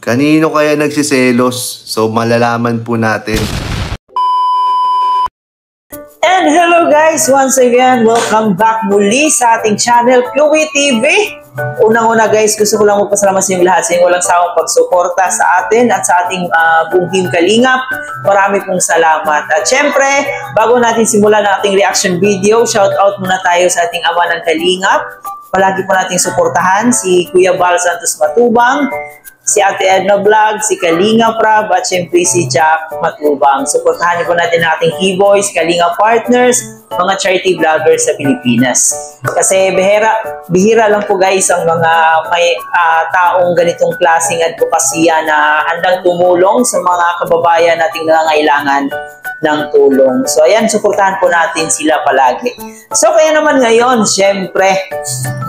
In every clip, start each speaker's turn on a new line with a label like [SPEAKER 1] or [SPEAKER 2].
[SPEAKER 1] Kanino kaya nagsiselos? So malalaman po natin.
[SPEAKER 2] And hello guys, once again, welcome back muli sa ating channel, Chloe TV. Unang-una guys, gusto ko lang magpasalamat sa inyong lahat sa inyong walang sawang pagsuporta sa atin at sa ating buong team Kalingap. Marami pong salamat. At syempre, bago natin simulan ang ating reaction video, shout out muna tayo sa ating ama ng Kalingap. Palagi po nating suportahan si Kuya Val Santos Matubang, si Ate Edna Vlog, si Kalinga Prab, at syempre si Jack Matubang. Suportahan niyo po natin ang ating K-Boys, Kalinga Partners, mga charity vloggers sa Pilipinas. Kasi bihira lang po guys ang mga may taong ganitong klaseng advokasya na handang tumulong sa mga kababayan nating nangangailangan ng tulong. So ayan, suportahan po natin sila palagi. So kaya naman ngayon, syempre,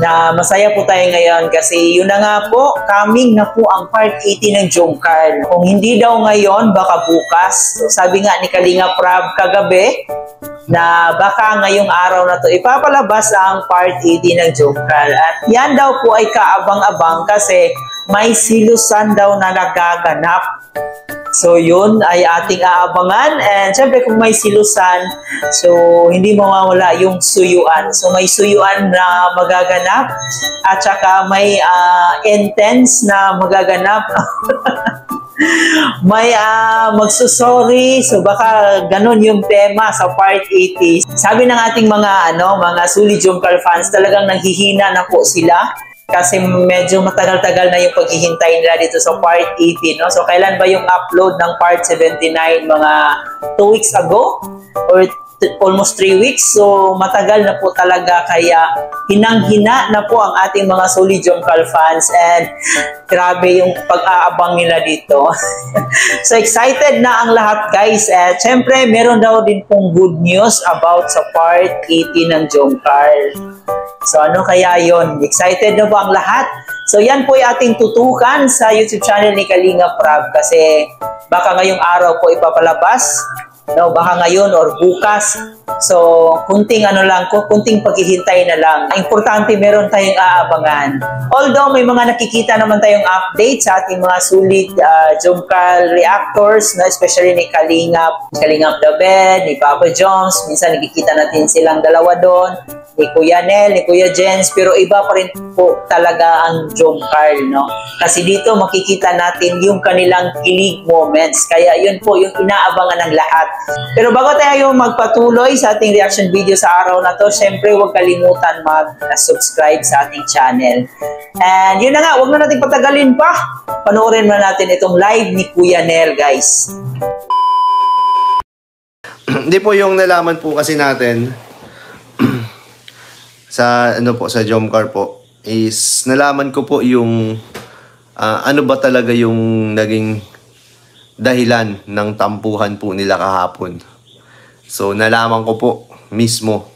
[SPEAKER 2] na masaya po tayo ngayon kasi yun na nga po, coming na po ang part 80 ng Jomcarl. Kung hindi daw ngayon, baka bukas. So, sabi nga ni Kalinga Prab kagabi, na baka ngayong araw na to ipapalabas ang part 80 ng Jomcarl. At yan daw po ay kaabang-abang kasi may silusan daw na nagaganap. So yun ay ating aabangan, and syempre kung may silusan, so hindi mawawala yung suyuan. So may suyuan na magaganap at saka may intense na magaganap. May magsusorry, so baka ganun yung tema sa part 80. Sabi ng ating mga Solid Jomcarl fans, talagang nanghihina na po sila. Kasi medyo matagal-tagal na yung paghihintay nila dito sa part 80, no? So, kailan ba yung upload ng part 79? Mga 2 weeks ago? Or almost 3 weeks? So, matagal na po talaga. Kaya, hinang-hina na po ang ating mga Solid Jomcarl fans. And, grabe yung pag-aabang nila dito. So, excited na ang lahat, guys. At, syempre, meron daw din pong good news about sa part 80 ng Jomcarl. So ano kaya yon? Excited na ba ang lahat? So yan po ay ating tutukan sa YouTube channel ni Kalinga Prab kasi baka ngayong araw po ipapalabas, no? Baka ngayon or bukas. So kunting kunting paghihintay na lang. Ang importante meron tayong aabangan. Although may mga nakikita naman tayong update sa ating mga Solid Jomcarl reactors, no? Especially ni Kalingap The Bed, ni Papa Jones. Minsan nakikita natin silang dalawa doon, ni Kuya Nel, ni Kuya Jens, pero iba pa rin po talaga ang Jomcarl, no? Kasi dito makikita natin yung kanilang kilig moments. Kaya yun po yung inaabangan ng lahat. Pero bago tayo magpatuloy sa ating reaction video sa araw na to, syempre huwag kalimutan mag-subscribe sa ating channel. And yun na nga, huwag na natin patagalin pa. Panoorin na natin itong live ni Kuya Nel, guys.
[SPEAKER 1] Hindi po yung nalaman po kasi natin sa sa Jomcarl po is nalaman ko po yung ano ba talaga yung naging dahilan ng tampuhan po nila kahapon. So nalaman ko po mismo,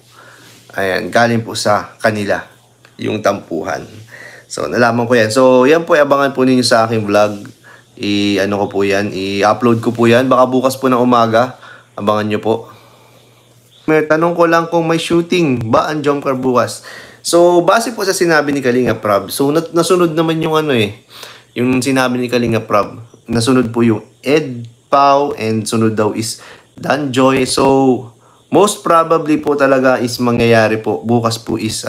[SPEAKER 1] ayan, galing po sa kanila yung tampuhan. So nalaman ko yan. So yan po, abangan po ninyo sa aking vlog. I-upload ko po yan baka bukas po ng umaga. Abangan nyo po. May tanong ko lang kung may shooting ba ang Jomcarl bukas. So, base po sa sinabi ni Kalinga Prab, so nasunod naman yung yung sinabi ni Kalinga Prab. Nasunod po yung Ed Pau and sunod daw is Dan Joy. So, most probably po talaga is mangyayari po bukas po is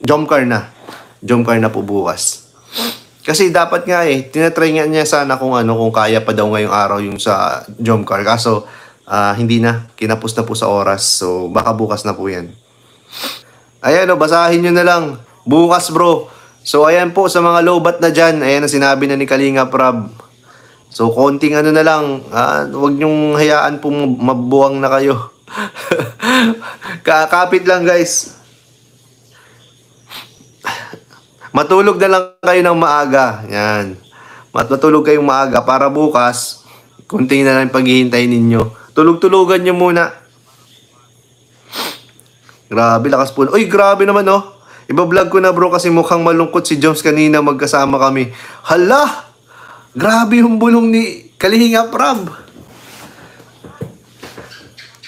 [SPEAKER 1] Jomcarl na. Jomcarl na po bukas. Kasi dapat nga tinatry nga niya sana kung kaya pa daw ngayong araw yung sa Jomcarl. Kaso, hindi na. Kinapos na po sa oras. So, baka bukas na po yan. Ayan basahin nyo na lang. Bukas bro. So, ayan po sa mga lowbat na dyan. Ayan ang sinabi na ni Kalinga Prab. So, konting na lang. Huwag nyong hayaan po mabuwang na kayo. Kakapit lang guys. Matulog na lang kayo ng maaga. Yan. Matulog kayong maaga para bukas, kunti na lang paghihintay ninyo. Tulog-tulugan nyo muna. Grabe, lakas po. Uy, grabe naman Iba-vlog ko na bro kasi mukhang malungkot si Joms kanina magkasama kami. Hala! Grabe yung bulong ni Kalinga Prab.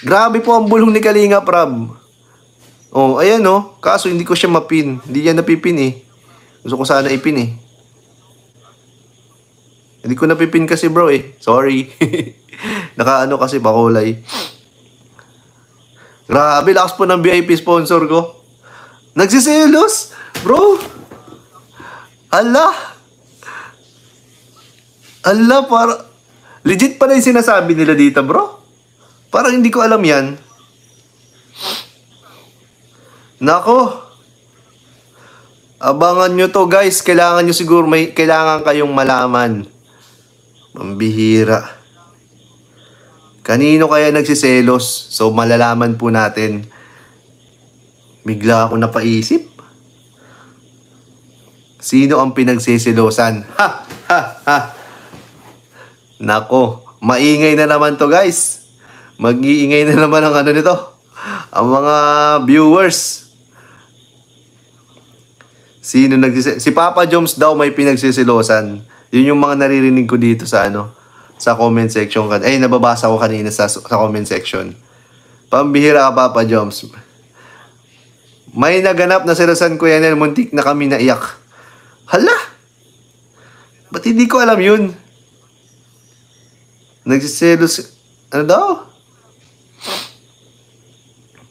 [SPEAKER 1] Grabe po ang bulong ni Kalinga Prab. Oh, ayan Kaso hindi ko siya mapin. Hindi niya napipin Gusto ko sana ipin eh. Hindi ko napipin kasi bro eh. Sorry. Nakaano kasi pakulay. Grabe, lakas po ng VIP sponsor ko. Nagsiselos? Bro. Ala. Ala, para... Legit pa na yung sinasabi nila dito, bro. Parang hindi ko alam yan. Nako. Abangan nyo to, guys. Kailangan nyo siguro, kailangan kayong malaman. Mambihira. Kanino kaya nagsiselos? So, malalaman po natin. Bigla ako napaisip. Sino ang pinagsiselosan? Ha! Ha! Ha! Nako, maingay na naman to, guys. Mag-iingay na naman ang ano nito. Ang mga viewers. Sino si Papa Joms daw may pinagsisilosan. Yun yung mga naririnig ko dito sa ano, sa comment section. Ay, nababasa ko kanina sa comment section. Pambihira ka, Papa Joms. May naganap na silosan, Kuya Nel. Muntik na kami naiyak. Hala! Ba't hindi ko alam yun? Nagsiselos. Ano daw?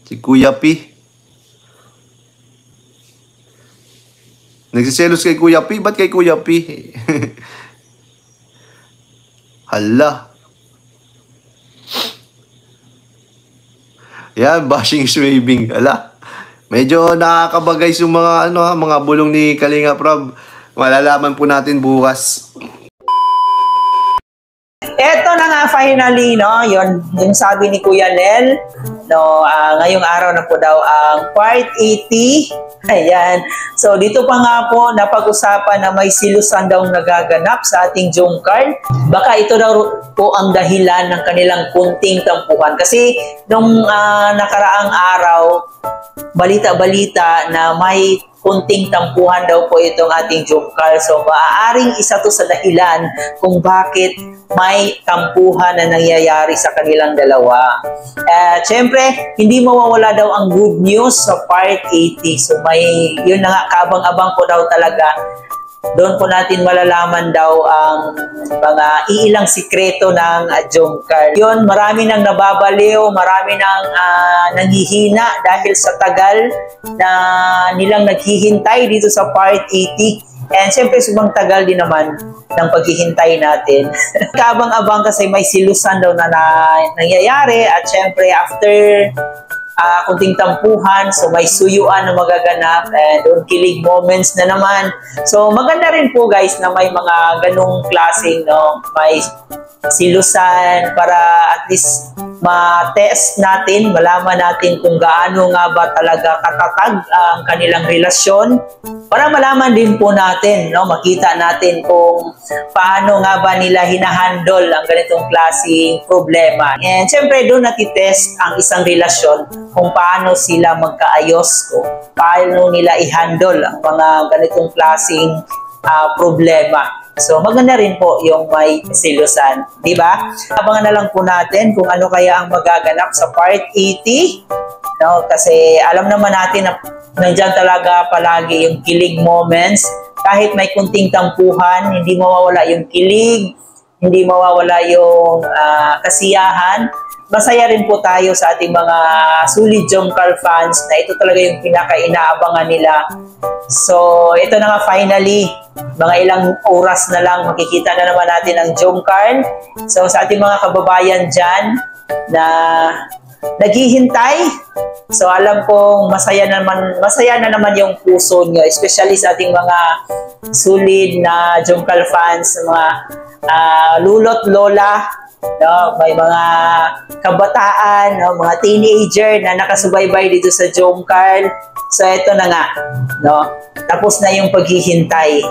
[SPEAKER 1] Si Kuya P. Nagsiselos kay Kuya P? Ba't kay Kuya P? Hala. Yan, bashing is waving. Hala. Medyo nakakabagay yung mga, ano, mga bulong ni Kalinga Prab. Malalaman po natin bukas.
[SPEAKER 2] Eto na nga finally, no, yung sabi ni Kuya Nel, no, ngayong araw na po daw ang part 80. Ayan. So dito pa nga po napag-usapan na may silusan daw nagaganap sa ating Jomcar. Baka ito daw po ang dahilan ng kanilang kunting tampuhan. Kasi nung nakaraang araw, balita-balita na may kunting tampuhan daw po itong ating Jomcar. So, maaaring isa to sa dahilan kung bakit may tampuhan na nangyayari sa kanilang dalawa. Siyempre, hindi mawawala daw ang good news sa part 80. So, yun na nga, kabang-abang po daw talaga. Doon po natin malalaman daw ang mga iilang sikreto ng Jomcar. Yun, marami nang nababaliw, marami nang nanghihina dahil sa tagal na nilang naghihintay dito sa part 80. And siyempre, subang tagal din naman ng paghihintay natin. Kabang-abang kasi may silusan daw na nangyayari at siyempre after kunting tampuhan, so may suyuan na magaganap and kilig moments na naman. So maganda rin po guys na may mga ganong klaseng, no, may silusan para at least ma-test natin, malaman natin kung gaano nga ba talaga katatag ang kanilang relasyon, para malaman din po natin, no, makita natin kung paano nga ba nila hinahandle ang ganitong klaseng problema. And syempre doon natitest ang isang relasyon kung paano sila magkaayos o paano nila i-handle ang mga ganitong klaseng problema. So maganda rin po yung may silusan, di ba? Abangan na lang po natin kung ano kaya ang magaganap sa part 80. No, kasi alam naman natin na nandiyan talaga palagi yung kilig moments. Kahit may kunting tampuhan, hindi mawawala yung kilig, hindi mawawala yung kasiyahan. Masaya rin po tayo sa ating mga solid Jomcar fans na ito talaga yung pinaka-inaabangan nila. So, ito na nga finally, mga ilang oras na lang makikita na naman natin ang Jomcar. So, sa ating mga kababayan dyan na naghihintay, so alam kong masaya na naman yung puso nyo, especially sa ating mga solid na Jomcar fans, mga lulot, lola, no, may mga kabataan, no, mga teenager na nakasubaybay dito sa Jomcar. So ito na nga, no, tapos na yung paghihintay.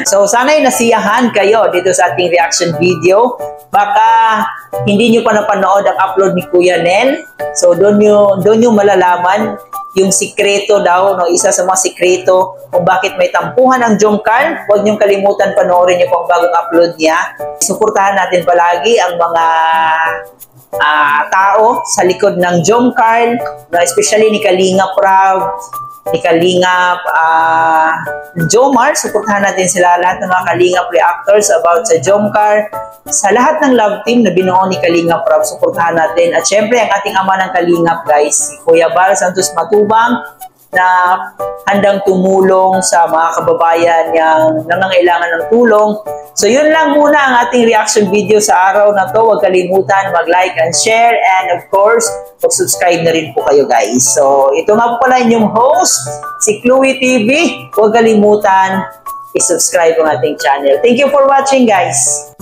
[SPEAKER 2] So sana'y nasiyahan kayo dito sa ating reaction video. Baka hindi nyo pa napanood ang upload ni Kuya Nel. So doon nyo malalaman yung sikreto daw, no, isa sa mga sikreto kung bakit may tampuhan ang Jomcar. Huwag niyong kalimutan panoorin niyo po ang bagong upload niya. Suportahan natin palagi ang mga tao sa likod ng Jomcar, no, especially ni Kalinga Prab, ni Kalingap Jomar. Suportahan natin sila, lahat ng mga Kalingap reactors about sa Jomcar. Sa lahat ng love team na binuo ni Kalingap Rob, suportahan natin. At syempre, ang ating ama ng Kalingap, guys, si Kuya Bal Santos Matubang, na handang tumulong sa mga kababayan yang nangangailangan ng tulong. So yun lang muna ang ating reaction video sa araw na to. Huwag kalimutan mag-like and share, and of course, mag-subscribe na rin po kayo, guys. So ito nga po pala inyong host, si Chloe TV. Huwag kalimutan i-subscribe ang ating channel. Thank you for watching, guys.